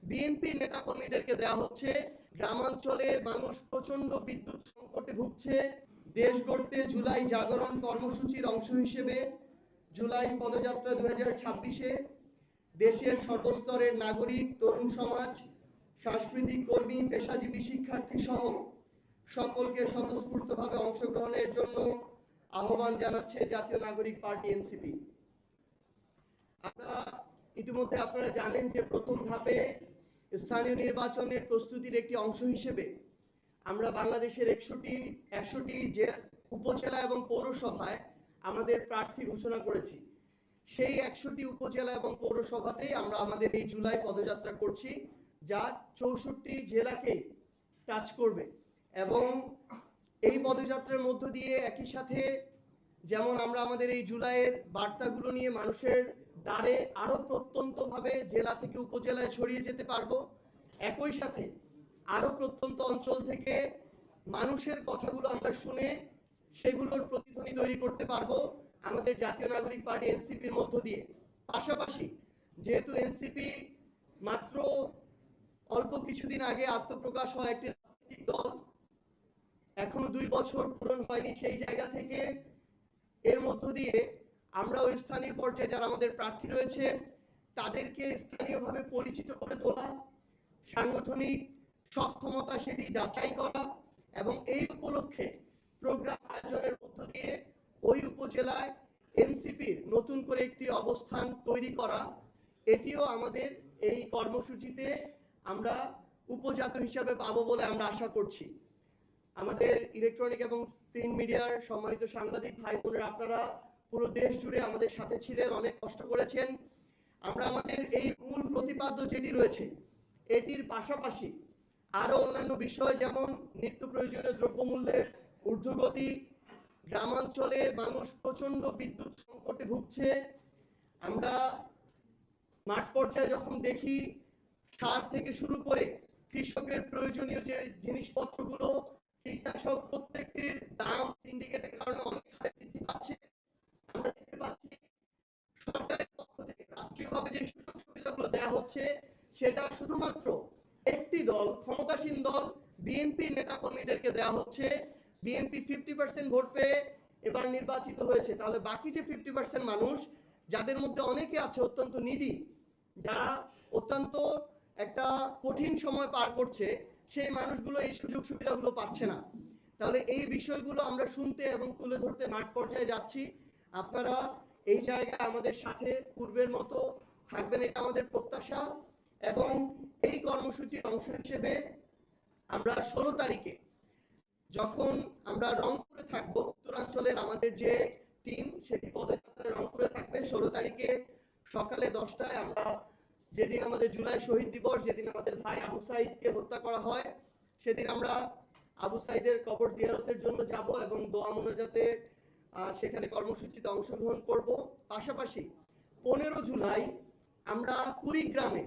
বিএনপির নেতাকর্মীদেরকে দেওয়া হচ্ছে। গ্রামাঞ্চলে মানুষ প্রচন্ড বিদ্যুৎ সংকটে ভুগছে। দেশ গড়তে জুলাই জাগরণ কর্মসূচির অংশ হিসেবে জুলাই পদযাত্রা 2026-এ দেশের সর্বস্তরের নাগরিক, তরুণ সমাজ, সাংস্কৃতিক কর্মী, পেশাজীবী শিক্ষার্থী সহ সকলকে স্বতঃস্ফূর্তভাবে অংশগ্রহণের জন্য আহ্বান জানাচ্ছে জাতীয় নাগরিক পার্টি এনসিপি। ইতিমধ্যে আপনারা জানেন যে প্রথম ধাপে স্থানীয় নির্বাচনের প্রস্তুতির একটি অংশ হিসেবে আমরা বাংলাদেশের 100টি যে উপজেলা এবং পৌরসভায় আমাদের প্রার্থী ঘোষণা করেছি। সেই 100টি উপজেলা এবং পৌরসভাতেই আমরা আমাদের এই জুলাই পদযাত্রা করছি, যা 64 জেলাকে টাচ করবে। এবং এই পদযাত্রার মধ্য দিয়ে একই সাথে যেমন আমরা আমাদের এই জুলাইয়ের বার্তাগুলো নিয়ে মানুষের দ্বারে আরো প্রত্যন্তভাবে জেলা থেকে উপজেলায় ছড়িয়ে যেতে পারবো, একই সাথে আরো প্রত্যন্ত অঞ্চল থেকে মানুষের কথাগুলো আমরা শুনে সেগুলোর প্রতিধ্বনি তৈরি করতে পারবো আমাদের জাতীয় নাগরিক পার্টি এনসিপির মধ্য দিয়ে। পাশাপাশি যেহেতু এনসিপি মাত্র অল্প কিছুদিন আগে আত্মপ্রকাশ হয় একটি রাজনৈতিক দল, এখনো 2 বছর পূরণ হয়নি, সেই জায়গা থেকে এর মধ্য দিয়ে আমরা ওই স্থানীয় পর্যায়ে যারা আমাদের প্রার্থী রয়েছেন তাদেরকে স্থানীয়ভাবে পরিচিত করে তোলা, সাংগঠনিক সক্ষমতা সেটি যাচাই করা এবং এই উপলক্ষে প্রোগ্রাম আয়োজনের মধ্য দিয়ে ওই উপজেলায় এনসিপির নতুন করে একটি অবস্থান তৈরি করা, এটিও আমাদের এই কর্মসূচিতে আমরা উপজাত হিসাবে পাবো বলে আমরা আশা করছি। আমাদের ইলেকট্রনিক এবং প্রিন্ট মিডিয়ার সম্মানিত সাংবাদিক ভাই বোনেরা, আপনারা পুরো দেশ জুড়ে আমাদের সাথে ছিলেন, অনেক কষ্ট করেছেন। আমরা আমাদের এই মূল প্রতিপাদ্য যেটি রয়েছে এটির পাশাপাশি আরো অন্যান্য বিষয় যেমন নিত্য প্রয়োজনীয় দ্রব্যমূল্যের ঊর্ধ্বগতি, গ্রামাঞ্চলে মানুষ প্রচন্ড বিদ্যুৎ সংকটে ভুগছে, আমরা মাঠ পর্যায়ে যখন দেখি সার থেকে শুরু করে কৃষকের প্রয়োজনীয় যে জিনিসপত্রগুলো, কীটনাশক প্রত্যেকটির দাম সিন্ডিকেটের কারণে অনেক হারে বৃদ্ধি পাচ্ছে। আমরা দেখতে পাচ্ছি সরকারের পক্ষ থেকে রাষ্ট্রীয়ভাবে যে সুযোগ সুবিধাগুলো দেওয়া হচ্ছে সেটা শুধুমাত্র একটি দল, ক্ষমতাসীন দল বিএনপির নেতাকর্মীদেরকে দেওয়া হচ্ছে। বিএনপি 50% ভোট পেয়ে এবার নির্বাচিত হয়েছে, তাহলে বাকি যে 50% মানুষ যাদের মধ্যে অনেকে আছে অত্যন্ত নিডি, যারা অত্যন্ত একটা কঠিন সময় পার করছে, সেই মানুষগুলো এই সুযোগ সুবিধাগুলো পাচ্ছে না। তাহলে এই বিষয়গুলো আমরা শুনতে এবং তুলে ধরতে মাঠ পর্যায়ে যাচ্ছি। আপনারা এই জায়গায় আমাদের সাথে পূর্বের মতো থাকবেন, এটা আমাদের প্রত্যাশা। এবং এই কর্মসূচির অংশ হিসেবে আমরা 16 তারিখে যখন আমরা রংপুরে থাকবো, উত্তরাঞ্চলের আমাদের যে টিম সেটি পদযাত্রায় রংপুরে থাকবে। 16 তারিখে সকালে 10টায় আমরা, যেদিন আমাদের জুলাই শহীদ দিবস, যেদিন আমাদের ভাই আবু সাইদকে হত্যা করা হয়, সেদিন আমরা আবু সাইদের কবর জিয়ারতের জন্য যাব এবং দোয়া মোনাজাতে সেখানে কর্মসূচিতে অংশগ্রহণ করব। পাশাপাশি 15 জুলাই আমরা কুড়িগ্রামে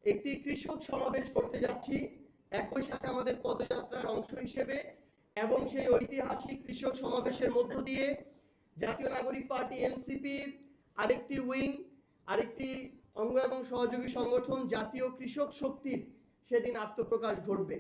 একটি কৃষক সমাবেশ করতে যাচ্ছি একই সাথে আমাদের পদযাত্রার অংশ হিসেবে। এবং সেই ঐতিহাসিক কৃষক সমাবেশের মধ্য দিয়ে জাতীয় নাগরিক পার্টি এনসিপির আরেকটি উইং, আরেকটি অঙ্গ এবং সহযোগী সংগঠন জাতীয় কৃষক শক্তির সেদিন আত্মপ্রকাশ ঘটবে।